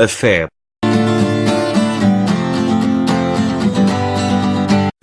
A fé.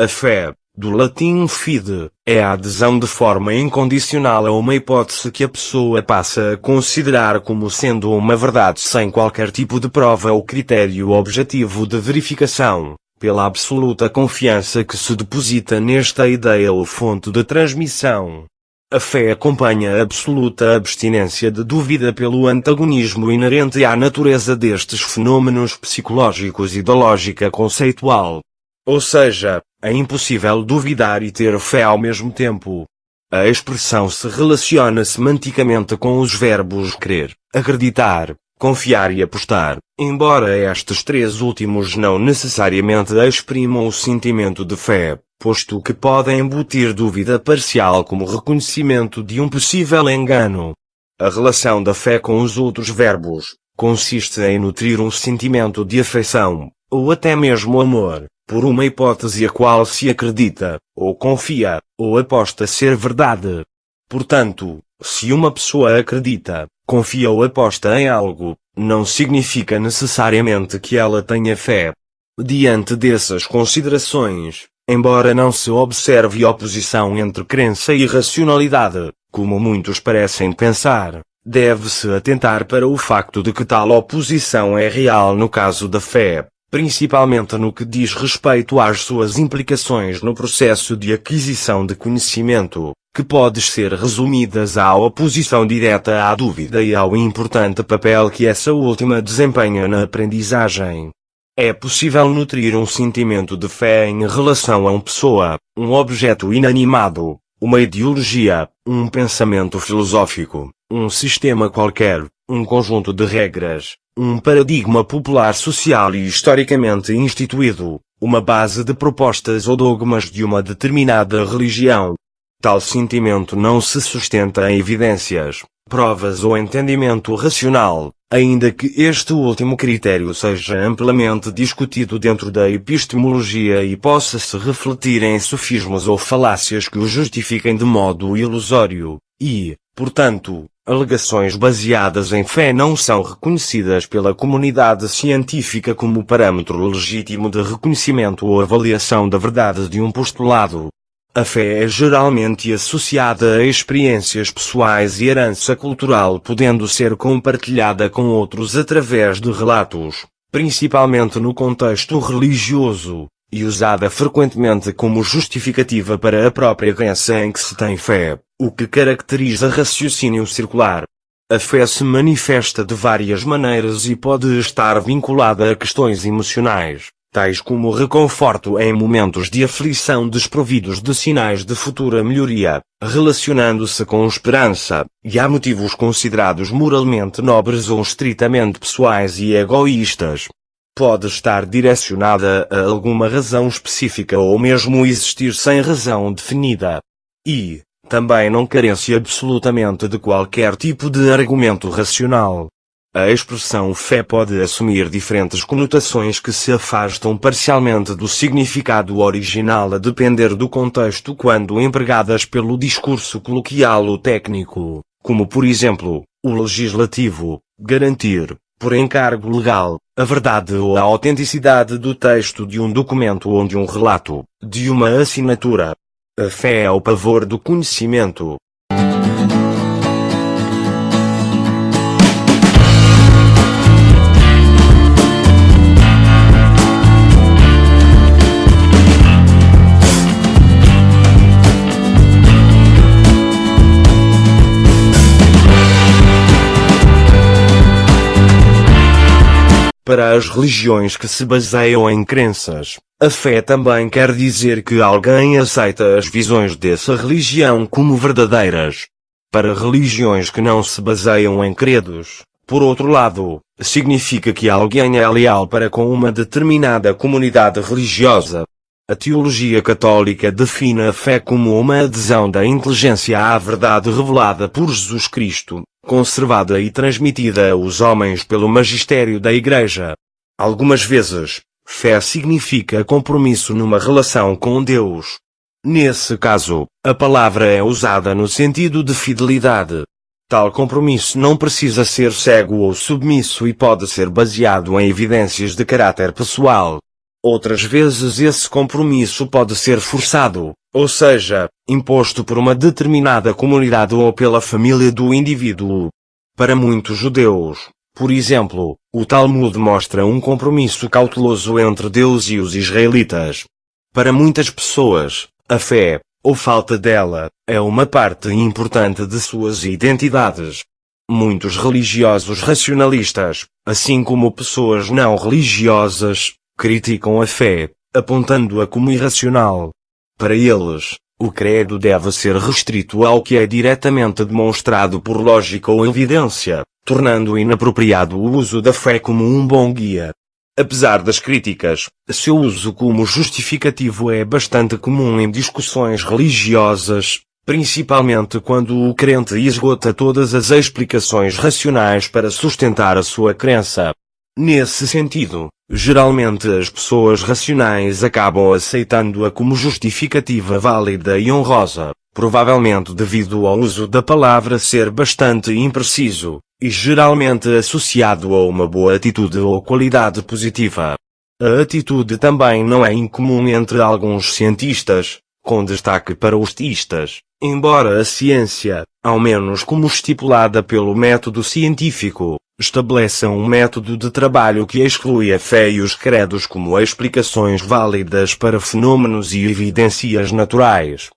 A fé, do latim fide, é a adesão de forma incondicional a uma hipótese que a pessoa passa a considerar como sendo uma verdade sem qualquer tipo de prova ou critério objetivo de verificação, pela absoluta confiança que se deposita nesta ideia ou fonte de transmissão. A fé acompanha a absoluta abstinência de dúvida pelo antagonismo inerente à natureza destes fenômenos psicológicos e da lógica conceitual. Ou seja, é impossível duvidar e ter fé ao mesmo tempo. A expressão se relaciona semanticamente com os verbos crer, acreditar, confiar e apostar, embora estes três últimos não necessariamente exprimam o sentimento de fé, posto que podem embutir dúvida parcial como reconhecimento de um possível engano. A relação da fé com os outros verbos consiste em nutrir um sentimento de afeição, ou até mesmo amor, por uma hipótese a qual se acredita, ou confia, ou aposta ser verdade. Portanto, se uma pessoa acredita, confia ou aposta em algo, não significa necessariamente que ela tenha fé. Diante dessas considerações, embora não se observe oposição entre crença e racionalidade, como muitos parecem pensar, deve-se atentar para o facto de que tal oposição é real no caso da fé, principalmente no que diz respeito às suas implicações no processo de aquisição de conhecimento, que pode ser resumidas à oposição direta à dúvida e ao importante papel que essa última desempenha na aprendizagem. É possível nutrir um sentimento de fé em relação a uma pessoa, um objeto inanimado, uma ideologia, um pensamento filosófico, um sistema qualquer, um conjunto de regras, um paradigma popular social e historicamente instituído, uma base de propostas ou dogmas de uma determinada religião. Tal sentimento não se sustenta em evidências, provas ou entendimento racional, ainda que este último critério seja amplamente discutido dentro da epistemologia e possa se refletir em sofismos ou falácias que o justifiquem de modo ilusório, e, portanto, alegações baseadas em fé não são reconhecidas pela comunidade científica como parâmetro legítimo de reconhecimento ou avaliação da verdade de um postulado. A fé é geralmente associada a experiências pessoais e herança cultural, podendo ser compartilhada com outros através de relatos, principalmente no contexto religioso, e usada frequentemente como justificativa para a própria crença em que se tem fé, o que caracteriza raciocínio circular. A fé se manifesta de várias maneiras e pode estar vinculada a questões emocionais, tais como reconforto em momentos de aflição desprovidos de sinais de futura melhoria, relacionando-se com esperança, e há motivos considerados moralmente nobres ou estritamente pessoais e egoístas. Pode estar direcionada a alguma razão específica ou mesmo existir sem razão definida. E, também não carece absolutamente de qualquer tipo de argumento racional. A expressão fé pode assumir diferentes conotações que se afastam parcialmente do significado original a depender do contexto quando empregadas pelo discurso coloquial ou técnico, como por exemplo, o legislativo, garantir, por encargo legal, a verdade ou a autenticidade do texto de um documento ou de um relato, de uma assinatura. A fé é o pavor do conhecimento. Para as religiões que se baseiam em crenças, a fé também quer dizer que alguém aceita as visões dessa religião como verdadeiras. Para religiões que não se baseiam em credos, por outro lado, significa que alguém é leal para com uma determinada comunidade religiosa. A teologia católica define a fé como uma adesão da inteligência à verdade revelada por Jesus Cristo, conservada e transmitida aos homens pelo magistério da Igreja. Algumas vezes, fé significa compromisso numa relação com Deus. Nesse caso, a palavra é usada no sentido de fidelidade. Tal compromisso não precisa ser cego ou submisso e pode ser baseado em evidências de caráter pessoal. Outras vezes esse compromisso pode ser forçado, ou seja, imposto por uma determinada comunidade ou pela família do indivíduo. Para muitos judeus, por exemplo, o Talmud mostra um compromisso cauteloso entre Deus e os israelitas. Para muitas pessoas, a fé, ou falta dela, é uma parte importante de suas identidades. Muitos religiosos racionalistas, assim como pessoas não religiosas, criticam a fé, apontando-a como irracional. Para eles, o credo deve ser restrito ao que é diretamente demonstrado por lógica ou evidência, tornando inapropriado o uso da fé como um bom guia. Apesar das críticas, seu uso como justificativo é bastante comum em discussões religiosas, principalmente quando o crente esgota todas as explicações racionais para sustentar a sua crença. Nesse sentido, geralmente as pessoas racionais acabam aceitando-a como justificativa válida e honrosa, provavelmente devido ao uso da palavra ser bastante impreciso, e geralmente associado a uma boa atitude ou qualidade positiva. A atitude também não é incomum entre alguns cientistas, com destaque para os teístas, embora a ciência, ao menos como estipulada pelo método científico, estabeleça um método de trabalho que exclui a fé e os credos como explicações válidas para fenômenos e evidências naturais.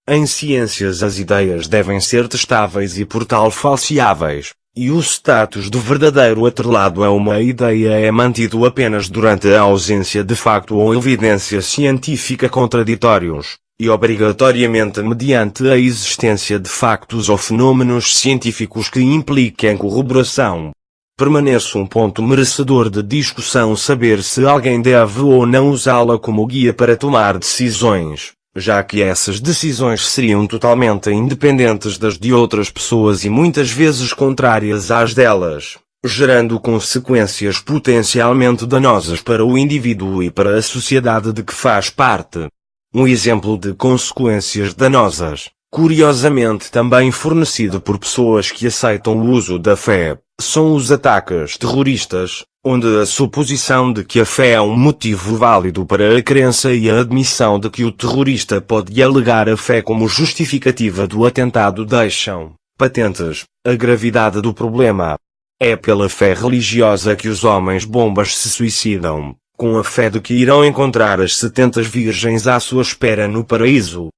Em ciências as ideias devem ser testáveis e por tal falseáveis, e o status de verdadeiro atrelado a uma ideia é mantido apenas durante a ausência de facto ou evidência científica contraditórios, e obrigatoriamente mediante a existência de factos ou fenômenos científicos que impliquem corroboração. Permanece um ponto merecedor de discussão saber se alguém deve ou não usá-la como guia para tomar decisões, já que essas decisões seriam totalmente independentes das de outras pessoas e muitas vezes contrárias às delas, gerando consequências potencialmente danosas para o indivíduo e para a sociedade de que faz parte. Um exemplo de consequências danosas, curiosamente também fornecido por pessoas que aceitam o uso da fé, são os ataques terroristas, onde a suposição de que a fé é um motivo válido para a crença e a admissão de que o terrorista pode alegar a fé como justificativa do atentado deixam patentes a gravidade do problema. É pela fé religiosa que os homens-bombas se suicidam, com a fé de que irão encontrar as 70 virgens à sua espera no paraíso.